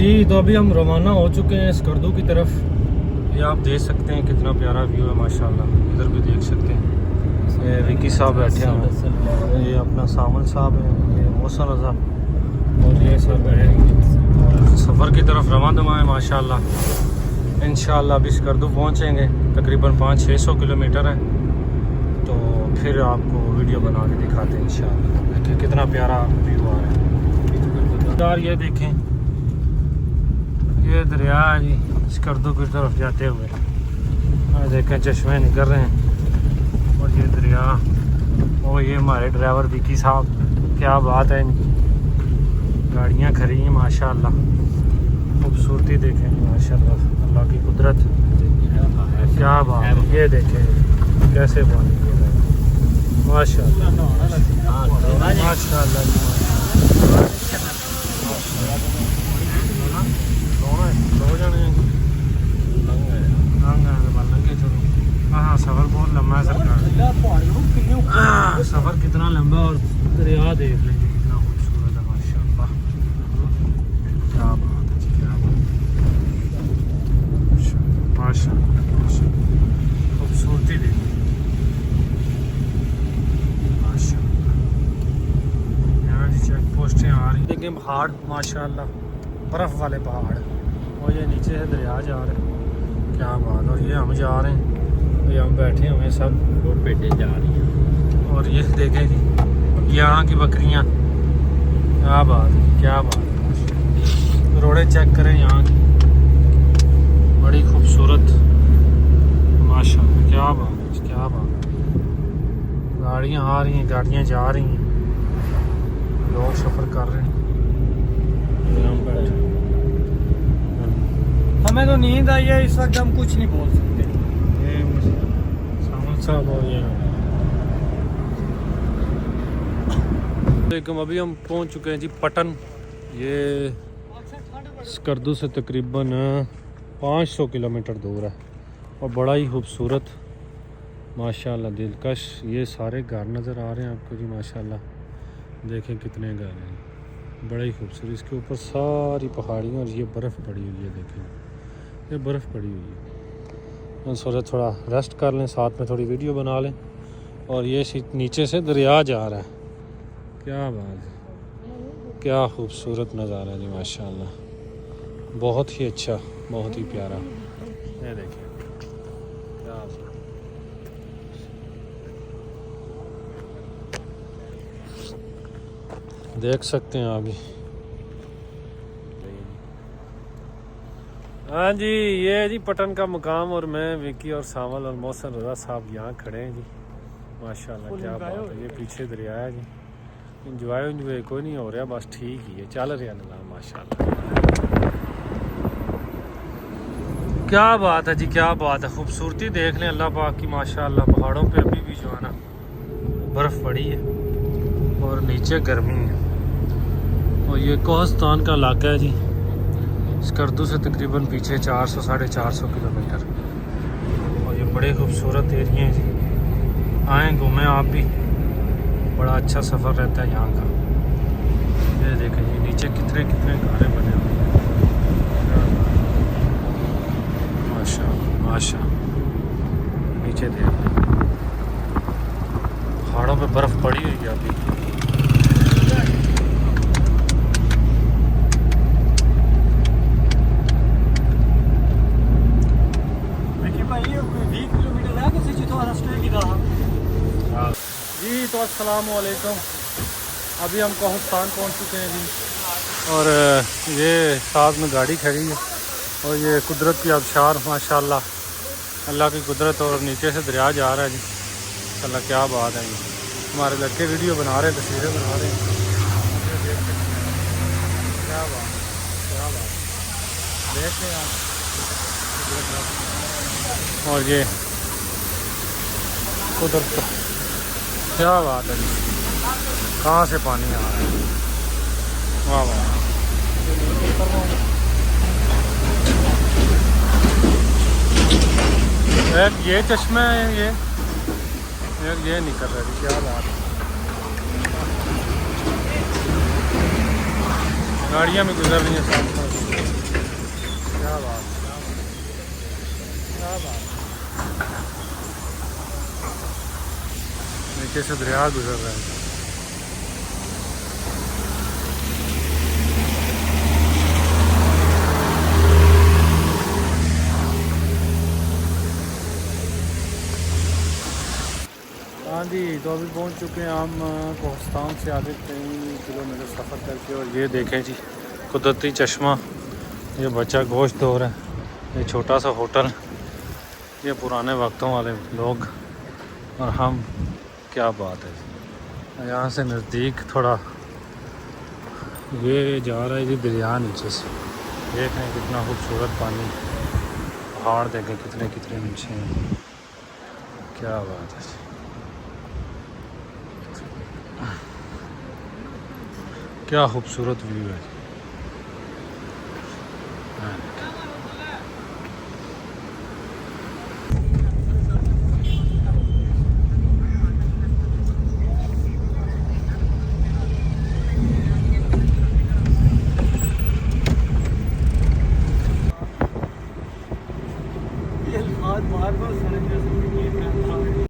जी तो अभी हम रवाना हो चुके हैं स्कर्दू की तरफ। ये आप देख सकते हैं कितना प्यारा व्यू है माशाल्लाह। इधर भी देख सकते हैं, ये विकी साहब बैठे हैं, ये अपना सामन साहब है, ये मौसम रज़ा और ये सब बैठे हैं। सफ़र की तरफ रवाना दवा है माशाल्लाह। इंशाल्लाह अभी स्कर्दू पहुँचेंगे, तकरीबन 500-600 किलोमीटर है। तो फिर आपको वीडियो बना के दिखाते हैं इंशाल्लाह। देखिए कितना प्यारा व्यू आ रहा है यार। ये देखें, ये दरिया है जी स्कर्दू की तरफ जाते हुए। देखें चश्मे निकल रहे हैं और ये दरिया। और ये हमारे ड्राइवर विकी साहब, क्या बात है इनकी। गाड़ियाँ खड़ी हैं माशाल्लाह। खूबसूरती देखें माशाल्लाह, अल्लाह की कुदरत, क्या बात है। ये देखें कैसे पानी गिर रहा है माशाल्लाह माशाल्लाह जी। हाँ सफ़र बहुत लंबा है सरकार। सफ़र कितना लंबा और दरिया देख लीजिए कितना खूबसूरत है माशाल्लाह। क्या बात है जी, क्या बात माशाल्लाह। खूबसूरती देखिए माशाल्लाह। यहाँ जी चेक पोस्टें आ रही देखिए, पहाड़ माशाल्लाह, बर्फ़ वाले पहाड़। और ये नीचे से दरिया जा रहे हैं, क्या बात। और ये हम जा रहे हैं, ये हम बैठे हुए हैं सब, वो पेटे जा रही हैं। और ये देखें जी यहाँ की बकरियाँ, क्या बात है, क्या बात है। रोडें चेक करें यहाँ की, बड़ी खूबसूरत माशाल्लाह। क्या बात है, क्या बात है। गाड़ियाँ आ रही हैं, गाड़ियाँ जा रही हैं, लोग सफ़र कर रहे हैं। हम बैठे, हमें तो नींद आई है इस वक्त, हम कुछ नहीं बोल सकते। साहब हो गया। अभी हम पहुंच चुके हैं जी पटन। ये स्कर्दू से तकरीबन 500 किलोमीटर दूर है और बड़ा ही खूबसूरत माशाल्लाह दिलकश ये सारे घर नज़र आ रहे हैं आपको जी माशाल्लाह। देखें कितने घर हैं, बड़ा ही खूबसूरत। इसके ऊपर सारी पहाड़ियाँ और ये बर्फ़ पड़ी हुई है। देखें ये बर्फ़ पड़ी हुई है। हम सोचा थोड़ा रेस्ट कर लें, साथ में थोड़ी वीडियो बना लें। और ये नीचे से दरिया जा रहा है, क्या बात है, क्या खूबसूरत नज़ारा है जी माशाल्लाह। बहुत ही अच्छा, बहुत ही प्यारा। ये देखिए क्या देख सकते हैं आप भी। हाँ जी, ये जी पटन का मुकाम और मैं विकी और सावल और मौसम रज़ा साहब यहाँ खड़े हैं जी माशाल्लाह। क्या बात है। ये पीछे दरिया है जी। इंजॉय कोई नहीं हो रहा, बस ठीक ही है, चल रहा निज़ाम माशाल्लाह। क्या बात है जी, क्या बात है। खूबसूरती देख लें अल्लाह पाक की माशाल्लाह। पहाड़ों पे अभी भी जो है ना बर्फ़ पड़ी है और नीचे गर्मी है। और ये कोहस्तान का इलाका है जी, स्कर्दू से तकरीबन पीछे 400-450 किलोमीटर। और ये बड़े खूबसूरत एरिए हैं जी, आएँ घूमें आप भी, बड़ा अच्छा सफ़र रहता है यहाँ का। ये देखें जी नीचे कितने कितने घरे बने हुए हैं माशाल्लाह माशाल्लाह। नीचे देख, पहाड़ों पे बर्फ़ पड़ी हुई है अभी। जी तो अस्सलामु अलैकुम। अभी हम कोहस्तान पहुंच चुके हैं जी। और ये साथ में गाड़ी खड़ी है और ये कुदरत की आबशार माशाल्लाह, अल्लाह की कुदरत। और नीचे से दरिया जा रहा है जी अल्लाह, क्या बात है जी। हमारे लड़के वीडियो बना रहे हैं, तस्वीरें बना रहे हैं। क्या बात, क्या बात, देख रहे हैं आप। और ये कुदरत, क्या बात है जी, कहाँ से पानी आ रहा है, वाह वाह। एक ये चश्मा है, ये निकल रहा है, क्या बात है। गाड़ियाँ भी गुजर रही हैं साथ साथ। बात, क्या बात। नीचे से दरिया गुजर रहा है। हाँ जी, तो अभी पहुंच चुके हैं हम कोहस्तान से आगे 3 किलोमीटर सफ़र करके। और ये देखें जी, कुदरती चश्मा, ये बच्चा गोश्त धो रहा है, ये छोटा सा होटल, ये पुराने वक्तों वाले लोग और हम। क्या बात है। यहाँ से नज़दीक थोड़ा ये जा रहा है जी दरिया नीचे से। देख रहे हैं कितना खूबसूरत पानी, पहाड़ देखें कितने कितने नीचे हैं। क्या बात है। क्या खूबसूरत व्यू है। ये बार बार सड़क